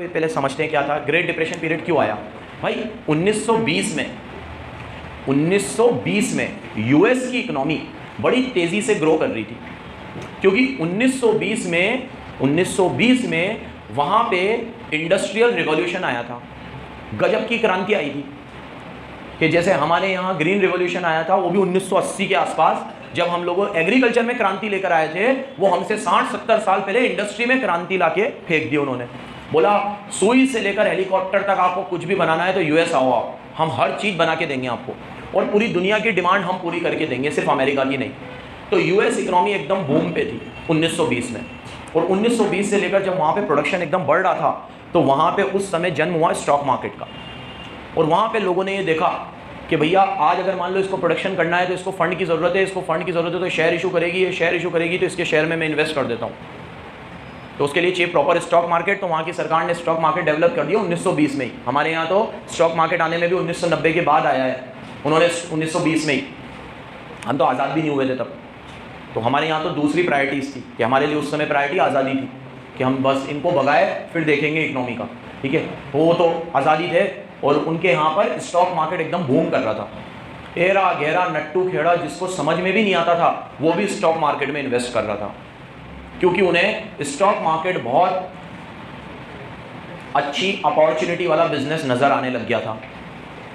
पहले समझते हैं क्या था ग्रेट डिप्रेशन पीरियड क्यों आया। भाई 1920 में यूएस की इकोनॉमी बड़ी तेज़ी से ग्रो कर रही थी, क्योंकि 1920 में वहाँ पे इंडस्ट्रियल रिवॉल्यूशन आया था, गजब की क्रांति आई थी। कि जैसे हमारे यहाँ ग्रीन रिवॉल्यूशन आया था, वो भी 1980 के आसपास, जब हम लोगों एग्रीकल्चर में क्रांति लेकर आए थे, वो हमसे 60-70 साल पहले इंडस्ट्री में क्रांति लाके फेंक दी उन्होंने। बोला सुई से लेकर हेलीकॉप्टर तक आपको कुछ भी बनाना है तो यूएस आओ, आप हम हर चीज़ बना के देंगे आपको, और पूरी दुनिया की डिमांड हम पूरी करके देंगे, सिर्फ अमेरिका की नहीं। तो यूएस इकोनॉमी एकदम बूम पे थी 1920 में, और 1920 से लेकर जब वहाँ पे प्रोडक्शन एकदम बढ़ रहा था, तो वहाँ पे उस समय जन्म हुआ स्टॉक मार्केट का। और वहाँ पे लोगों ने ये देखा कि भैया आज अगर मान लो इसको प्रोडक्शन करना है तो इसको फंड की ज़रूरत है, इसको फंड की ज़रूरत है तो शेयर इशू करेगी, ये शेयर इशू करेगी तो इसके शेयर में मैं इन्वेस्ट कर देता हूँ। तो उसके लिए चाहिए प्रॉपर स्टॉक मार्केट। तो वहाँ की सरकार ने स्टॉक मार्केट डेवलप कर दिया 1920 में ही। हमारे यहाँ तो स्टॉक मार्केट आने में भी 1990 के बाद आया है, उन्होंने 1920 में ही, हम तो आज़ाद भी नहीं हुए थे तब। तो हमारे यहाँ तो दूसरी प्रायोरिटीज़ थी कि हमारे लिए उस समय प्रायोरिटी आज़ादी थी कि हम बस इनको भगाए फिर देखेंगे इकोनॉमी का, ठीक है। वो तो आज़ादी थे, और उनके यहाँ पर स्टॉक मार्केट एकदम बूम कर रहा था। एरा गहरा नट्टू खेड़ा जिसको समझ में भी नहीं आता था, वो भी स्टॉक मार्केट में इन्वेस्ट कर रहा था, क्योंकि उन्हें स्टॉक मार्केट बहुत अच्छी अपॉर्चुनिटी वाला बिजनेस नज़र आने लग गया था।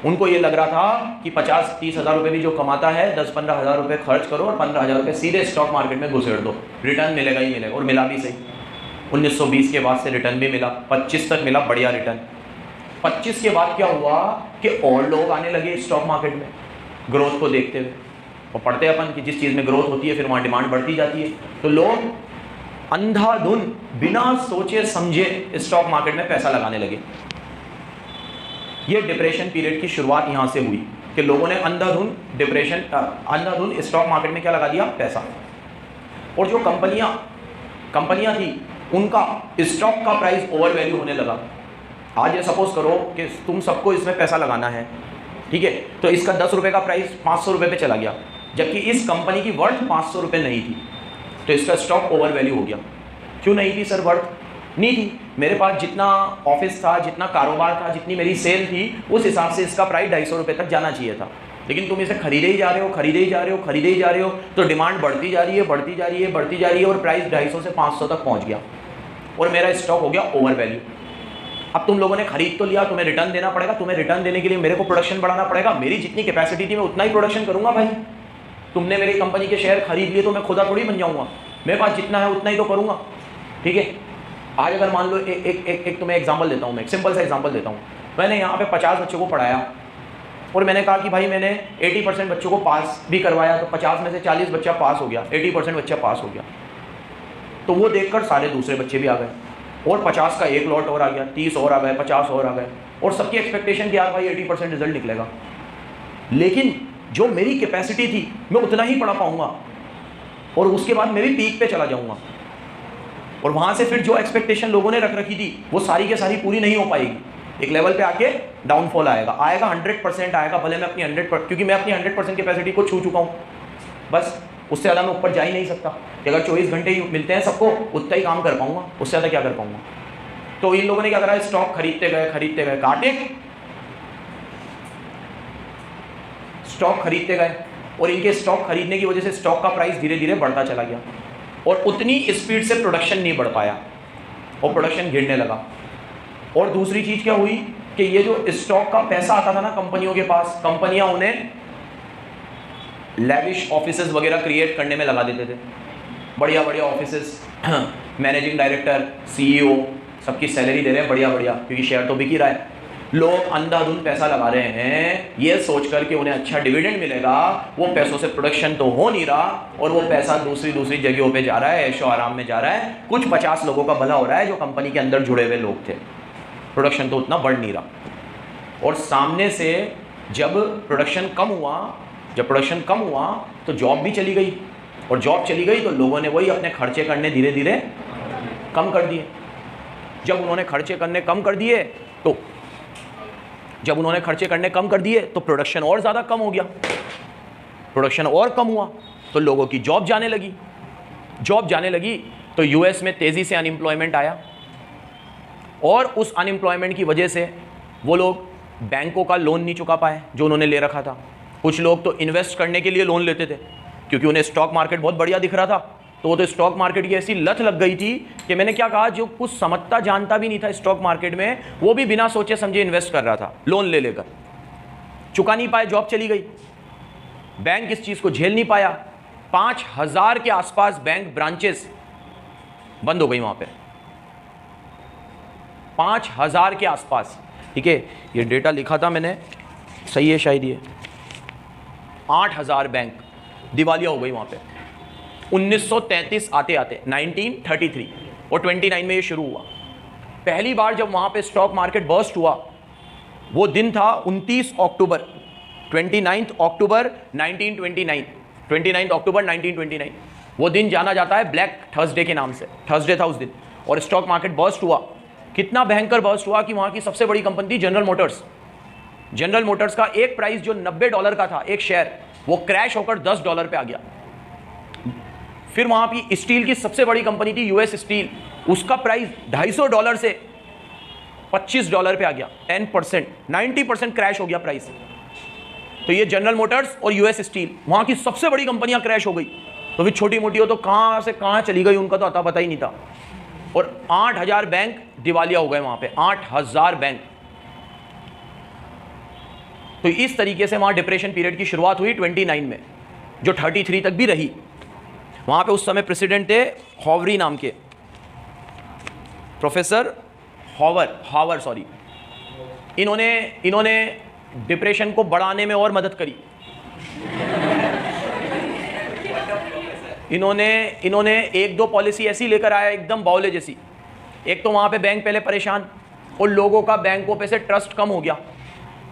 उनको ये लग रहा था कि 50-30 हज़ार रुपये भी जो कमाता है, 10-15 हज़ार रुपये खर्च करो और 15 हज़ार रुपये सीधे स्टॉक मार्केट में घुसेड़ दो, रिटर्न मिलेगा ही मिलेगा। और मिला भी सही, 1920 के बाद से रिटर्न भी मिला, 25 तक मिला, बढ़िया रिटर्न। 25 के बाद क्या हुआ कि और लोग आने लगे स्टॉक मार्केट में ग्रोथ को देखते हुए, और पढ़ते अपन कि जिस चीज़ में ग्रोथ होती है फिर वहाँ डिमांड बढ़ती जाती है। तो लोग अंधाधुन बिना सोचे समझे स्टॉक मार्केट में पैसा लगाने लगे। ये डिप्रेशन पीरियड की शुरुआत यहाँ से हुई कि लोगों ने अंधाधुन स्टॉक मार्केट में क्या लगा दिया, पैसा। और जो कंपनियाँ थी उनका स्टॉक का प्राइस ओवर वैल्यू होने लगा। आज ये सपोज करो कि तुम सबको इसमें पैसा लगाना है, ठीक है, तो इसका 10 रुपये का प्राइस 500 रुपये पे चला गया, जबकि इस कंपनी की वर्थ 500 रुपये नहीं थी, तो इसका स्टॉक ओवर वैल्यू हो गया। क्यों नहीं थी सर? वर्थ नहीं थी, मेरे पास जितना ऑफिस था, जितना कारोबार था, जितनी मेरी सेल थी, उस हिसाब से इसका प्राइस 250 रुपये तक जाना चाहिए था, लेकिन तुम इसे खरीदे ही जा रहे हो, तो डिमांड बढ़ती जा रही है और प्राइस 250 से 500 तक पहुँच गया, और मेरा स्टॉक हो गया ओवर वैल्यू। अब तुम लोगों ने खरीद तो लिया, तुम्हें रिटर्न देना पड़ेगा, तुम्हें रिटर्न देने के लिए मेरे को प्रोडक्शन बढ़ाना पड़ेगा, मेरी जितनी कैपेसिटी थी मैं उतना ही प्रोडक्शन करूंगा। भाई तुमने मेरी कंपनी के शेयर खरीद लिए तो मैं खुदा थोड़ी बन जाऊंगा, मेरे पास जितना है उतना ही तो करूंगा, ठीक है। आज अगर मान लो एक तुम्हें एग्जाम्पल देता हूँ, मैं एक सिंपल सा एग्जाम्पल देता हूँ। मैंने यहाँ पे 50 बच्चों को पढ़ाया और मैंने कहा कि भाई मैंने 80% बच्चों को पास भी करवाया, तो 50 में से 40 बच्चा पास हो गया, 80% बच्चा पास हो गया। तो वो देखकर सारे दूसरे बच्चे भी आ गए, और 50 का एक लॉट और आ गया, 30 और आ गए, 50 और आ गए, और सबकी एक्सपेक्टेशन कि यार भाई 80% रिजल्ट निकलेगा। लेकिन जो मेरी कैपेसिटी थी मैं उतना ही पढ़ा पाऊंगा, और उसके बाद मैं भी पीक पे चला जाऊंगा, और वहाँ से फिर जो एक्सपेक्टेशन लोगों ने रख रखी थी वो सारी के सारी पूरी नहीं हो पाएगी। एक लेवल पे आके डाउनफॉल आएगा 100% आएगा, भले मैं अपनी 100%, क्योंकि मैं अपनी 100% कैपेसिटी को छू चुका हूँ, बस उससे ज़्यादा मैं ऊपर जा ही नहीं सकता। कि अगर 24 घंटे ही मिलते हैं सबको, उतना ही काम कर पाऊंगा, उससे ज़्यादा क्या कर पाऊंगा। तो इन लोगों ने क्या करा, स्टॉक खरीदते गए, काटे स्टॉक खरीदते गए, और इनके स्टॉक खरीदने की वजह से स्टॉक का प्राइस धीरे धीरे बढ़ता चला गया, और उतनी स्पीड से प्रोडक्शन नहीं बढ़ पाया, और प्रोडक्शन गिरने लगा। और दूसरी चीज़ क्या हुई कि ये जो स्टॉक का पैसा आता था ना कंपनियों के पास, कंपनियां उन्हें लैविश ऑफिसेज वगैरह क्रिएट करने में लगा देते थे, बढ़िया ऑफिसेज, मैनेजिंग डायरेक्टर, सीईओ, सबकी सैलरी दे रहे हैं बढ़िया, क्योंकि शेयर तो बिक ही रहा है। लोग अंधाधुन पैसा लगा रहे हैं ये सोच कर कि उन्हें अच्छा डिविडेंड मिलेगा, वो पैसों से प्रोडक्शन तो हो नहीं रहा, और वो पैसा दूसरी जगहों पे जा रहा है, ऐशो आराम में जा रहा है। कुछ 50 लोगों का भला हो रहा है जो कंपनी के अंदर जुड़े हुए लोग थे, प्रोडक्शन तो उतना बढ़ नहीं रहा। और सामने से जब प्रोडक्शन कम हुआ तो जॉब भी चली गई, और जॉब चली गई तो लोगों ने वही अपने खर्चे करने धीरे धीरे कम कर दिए। जब उन्होंने खर्चे करने कम कर दिए तो प्रोडक्शन और ज़्यादा कम हो गया, प्रोडक्शन और कम हुआ तो लोगों की जॉब जाने लगी तो यूएस में तेज़ी से अनएम्प्लॉयमेंट आया, और उस अनएम्प्लॉयमेंट की वजह से वो लोग बैंकों का लोन नहीं चुका पाए जो उन्होंने ले रखा था। कुछ लोग तो इन्वेस्ट करने के लिए लोन लेते थे क्योंकि उन्हें स्टॉक मार्केट बहुत बढ़िया दिख रहा था, तो वो तो स्टॉक मार्केट की ऐसी लत लग गई थी कि मैंने क्या कहा, जो कुछ समझता जानता भी नहीं था स्टॉक मार्केट में, वो भी बिना सोचे समझे इन्वेस्ट कर रहा था लोन ले लेकर। चुका नहीं पाए, जॉब चली गई, बैंक इस चीज़ को झेल नहीं पाया। 5000 के आसपास बैंक ब्रांचेस बंद हो गई वहाँ पे, 5000 के आसपास। ठीक है, ये डेटा लिखा था मैंने, सही है शायद ये, 8000 बैंक दिवालिया हो गई वहाँ पे 1933 आते आते 1933 और 29 में ये शुरू हुआ। पहली बार जब वहाँ पे स्टॉक मार्केट बर्स्ट हुआ वो दिन था 29 अक्टूबर 29 अक्टूबर 1929, 29 अक्टूबर 1929। वो दिन जाना जाता है ब्लैक थर्सडे के नाम से, थर्सडे था उस दिन। और स्टॉक मार्केट बर्स्ट हुआ, कितना भयंकर बर्स्ट हुआ कि वहाँ की सबसे बड़ी कंपनी थी जनरल मोटर्स। जनरल मोटर्स का एक प्राइस जो $90 का था एक शेयर, वो क्रैश होकर $10 पे आ गया। फिर वहाँ की स्टील की सबसे बड़ी कंपनी थी यूएस स्टील, उसका प्राइस $250 से $25 पे आ गया, 10%, 90% क्रैश हो गया प्राइस। तो ये जनरल मोटर्स और यूएस स्टील, वहाँ की सबसे बड़ी कंपनियां क्रैश हो गई। तो फिर छोटी मोटी हो तो कहाँ से कहाँ चली गई उनका तो अता पता ही नहीं था। और 8000 बैंक दिवालिया हो गए वहाँ पे, 8000 बैंक। तो इस तरीके से वहाँ डिप्रेशन पीरियड की शुरुआत हुई 29 में, जो 33 तक भी रही। वहाँ पे उस समय प्रेसिडेंट थे हॉवरी नाम के, प्रोफेसर हॉवर सॉरी। इन्होंने डिप्रेशन को बढ़ाने में और मदद करी। इन्होंने एक दो पॉलिसी ऐसी लेकर आया एकदम बावले जैसी। एक तो वहाँ पे बैंक पहले परेशान और लोगों का बैंकों पे से ट्रस्ट कम हो गया,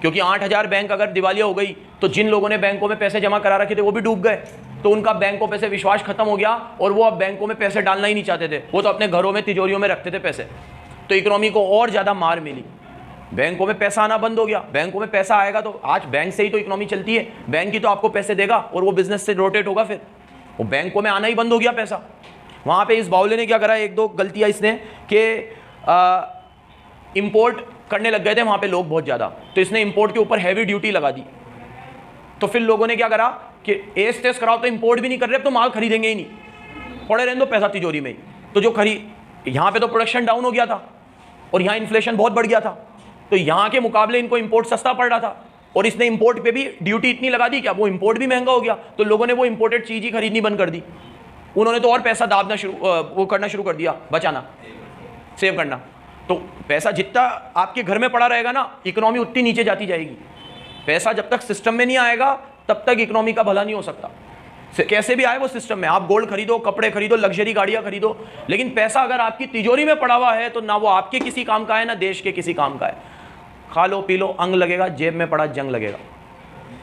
क्योंकि 8000 बैंक अगर दिवालिया हो गई तो जिन लोगों ने बैंकों में पैसे जमा करा रखे थे वो भी डूब गए, तो उनका बैंकों पे से विश्वास खत्म हो गया और वो अब बैंकों में पैसे डालना ही नहीं चाहते थे, वो तो अपने घरों में तिजोरियों में रखते थे पैसे। तो इकोनॉमी को और ज़्यादा मार मिली, बैंकों में पैसा आना बंद हो गया। बैंकों में पैसा आएगा तो आज बैंक से ही तो इकोनॉमी चलती है, बैंक ही तो आपको पैसे देगा और वो बिजनेस से रोटेट होगा, फिर वो बैंकों में आना ही बंद हो गया पैसा। वहाँ पे इस बावले ने क्या करा, एक दो गलतियाँ इसने कि इंपोर्ट करने लग गए थे वहाँ पे लोग बहुत ज़्यादा, तो इसने इंपोर्ट के ऊपर हैवी ड्यूटी लगा दी। तो फिर लोगों ने क्या करा कि एस टेस्ट कराओ तो इंपोर्ट भी नहीं कर रहे, अब तो माल खरीदेंगे ही नहीं, पड़े रहने दो पैसा तिजोरी में ही। तो जो यहाँ पे तो प्रोडक्शन डाउन हो गया था और यहाँ इन्फ्लेशन बहुत बढ़ गया था, तो यहाँ के मुकाबले इनको इंपोर्ट सस्ता पड़ रहा था और इसने इंपोर्ट पे भी ड्यूटी इतनी लगा दी कि वो इंपोर्ट भी महंगा हो गया, तो लोगों ने वो इंपोर्टेड चीज़ ही खरीदनी बंद कर दी। उन्होंने तो और पैसा दाबना वो करना शुरू कर दिया, बचाना, सेव करना। तो पैसा जितना आपके घर में पड़ा रहेगा ना, इकोनॉमी उतनी नीचे जाती जाएगी। पैसा जब तक सिस्टम में नहीं आएगा तब तक इकोनॉमी का भला नहीं हो सकता, कैसे भी आए वो सिस्टम में। आप गोल्ड खरीदो, कपड़े खरीदो, लग्जरी गाड़ियाँ खरीदो, लेकिन पैसा अगर आपकी तिजोरी में पड़ा हुआ है तो ना वो आपके किसी काम का है ना देश के किसी काम का है। खा लो पी लो अंग लगेगा, जेब में पड़ा जंग लगेगा।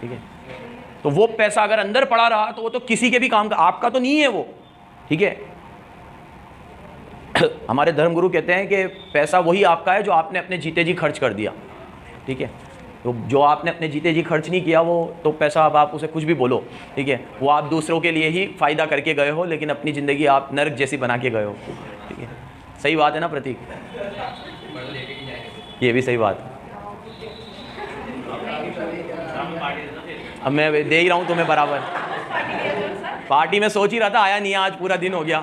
ठीक है, तो वो पैसा अगर अंदर पड़ा रहा तो वो तो किसी के भी काम का, आपका तो नहीं है वो। ठीक है, हमारे धर्मगुरु कहते हैं कि पैसा वही आपका है जो आपने अपने जीते जी खर्च कर दिया। ठीक है, तो जो आपने अपने जीते जी खर्च नहीं किया वो तो पैसा, अब आप उसे कुछ भी बोलो, ठीक है, वो आप दूसरों के लिए ही फ़ायदा करके गए हो, लेकिन अपनी ज़िंदगी आप नरक जैसी बना के गए हो। ठीक है, सही बात है ना प्रतीक? ये भी सही बात है। अब मैं दे ही रहा हूँ तुम्हें बराबर। पार्टी में सोच ही रहा था, आया नहीं, आज पूरा दिन हो गया।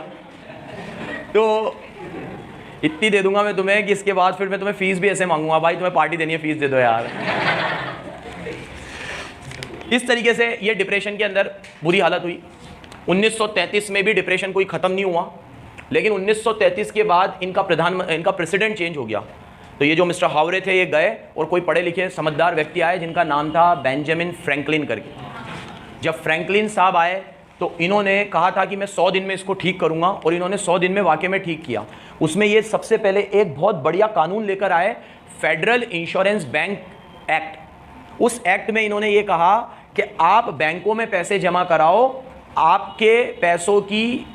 तो इतनी दे दूंगा मैं तुम्हें कि इसके बाद फिर मैं तुम्हें फीस भी ऐसे मांगूंगा, भाई तुम्हें पार्टी देनी है, फीस दे दो यार। इस तरीके से ये डिप्रेशन के अंदर बुरी हालत हुई। 1933 में भी डिप्रेशन कोई ख़त्म नहीं हुआ, लेकिन 1933 के बाद इनका प्रेसिडेंट चेंज हो गया। तो ये जो मिस्टर हावरे थे ये गए और कोई पढ़े लिखे समझदार व्यक्ति आए जिनका नाम था बेंजामिन फ्रैंकलिन करके। जब फ्रैंकलिन साहब आए तो इन्होंने कहा था कि मैं 100 दिन में इसको ठीक करूंगा, और इन्होंने 100 दिन में वाकई में ठीक किया। उसमें ये सबसे पहले एक बहुत बढ़िया कानून लेकर आए, फेडरल इंश्योरेंस बैंक एक्ट। उस एक्ट में इन्होंने ये कहा कि आप बैंकों में पैसे जमा कराओ, आपके पैसों की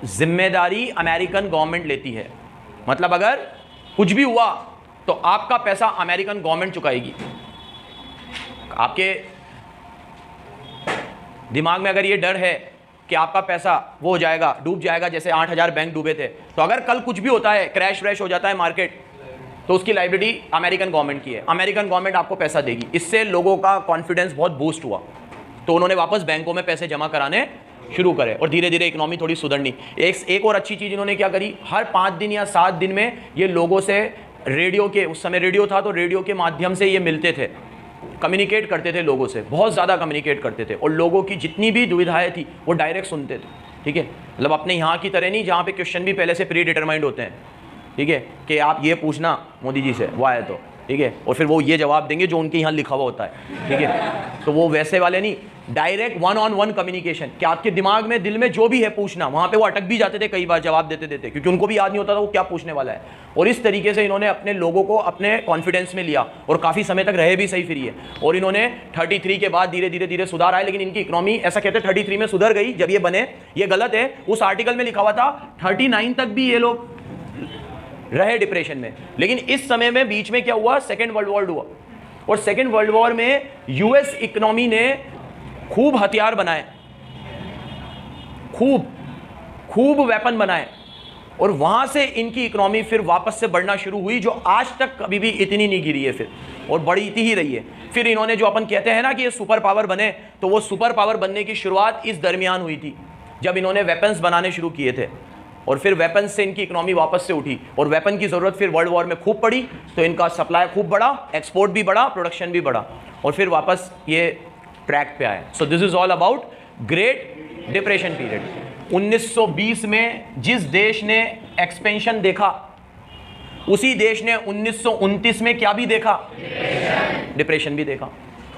जिम्मेदारी अमेरिकन गवर्नमेंट लेती है। मतलब अगर कुछ भी हुआ तो आपका पैसा अमेरिकन गवर्नमेंट चुकाएगी। आपके दिमाग में अगर ये डर है कि आपका पैसा वो हो जाएगा, डूब जाएगा, जैसे 8,000 बैंक डूबे थे। तो अगर कल कुछ भी होता है, क्रैश व्रैश हो जाता है मार्केट, तो उसकी लायबिलिटी अमेरिकन गवर्नमेंट की है, अमेरिकन गवर्नमेंट आपको पैसा देगी। इससे लोगों का कॉन्फिडेंस बहुत बूस्ट हुआ, तो उन्होंने वापस बैंकों में पैसे जमा कराने शुरू करे और धीरे धीरे इकोनॉमी थोड़ी सुधरनी। एक और अच्छी चीज़ इन्होंने क्या करी, हर 5 दिन या 7 दिन में ये लोगों से रेडियो के, उस समय रेडियो था तो रेडियो के माध्यम से ये मिलते थे, कम्युनिकेट करते थे लोगों से, बहुत ज़्यादा कम्युनिकेट करते थे और लोगों की जितनी भी दुविधाएं थी वो डायरेक्ट सुनते थे। ठीक है, मतलब अपने यहाँ की तरह नहीं जहाँ पे क्वेश्चन भी पहले से प्री डिटरमाइंड होते हैं। ठीक है, कि आप ये पूछना मोदी जी से, वो आए तो ठीक है, और फिर वो ये जवाब देंगे जो उनके यहाँ लिखा हुआ होता है। ठीक है, तो वो वैसे वाले नहीं, डायरेक्ट 1-on-1 कम्युनिकेशन, कि आपके दिमाग में दिल में जो भी है पूछना, वहाँ पे वो अटक भी जाते थे कई बार जवाब देते देते, क्योंकि उनको भी याद नहीं होता था वो क्या पूछने वाला है। और इस तरीके से इन्होंने अपने लोगों को अपने कॉन्फिडेंस में लिया और काफ़ी समय तक रहे भी सही फ्री है। और इन्होंने 33 के बाद धीरे धीरे धीरे सुधार आए, लेकिन इनकी इकोनॉमी ऐसा कहते हैं 33 में सुधर गई जब ये बने, ये गलत है। उस आर्टिकल में लिखा हुआ था 39 तक भी ये लोग रहे डिप्रेशन में। लेकिन इस समय में बीच में क्या हुआ, सेकेंड वर्ल्ड वॉर हुआ, और सेकेंड वर्ल्ड वॉर में यूएस इकोनॉमी ने खूब हथियार बनाए, खूब वेपन बनाए, और वहां से इनकी इकोनॉमी फिर वापस से बढ़ना शुरू हुई, जो आज तक कभी भी इतनी नहीं गिरी है फिर, और बढ़ती ही रही है। फिर इन्होंने जो अपन कहते हैं ना कि ये सुपर पावर बने, तो वो सुपर पावर बनने की शुरुआत इस दरमियान हुई थी जब इन्होंने वेपन्स बनाने शुरू किए थे, और फिर वेपन से इनकी इकोनॉमी वापस से उठी, और वेपन की ज़रूरत फिर वर्ल्ड वॉर में खूब पड़ी, तो इनका सप्लाई खूब बढ़ा, एक्सपोर्ट भी बढ़ा, प्रोडक्शन भी बढ़ा, और फिर वापस ये ट्रैक पे आए। So this is all about great depression period. 1920 में जिस देश ने एक्सपेंशन देखा, उसी देश ने 1929 में क्या भी देखा, डिप्रेशन भी देखा।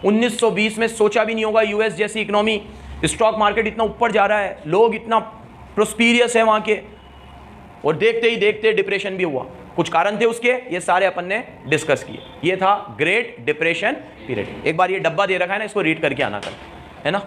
1920 में सोचा भी नहीं होगा यूएस जैसी इकोनॉमी, स्टॉक मार्केट इतना ऊपर जा रहा है, लोग इतना प्रोस्पीरियस है वहां के, और देखते ही देखते डिप्रेशन भी हुआ। कुछ कारण थे उसके, ये सारे अपन ने डिस्कस किए। ये था ग्रेट डिप्रेशन पीरियड। एक बार ये डब्बा दे रखा है ना, इसको रीड करके आना कल, है ना।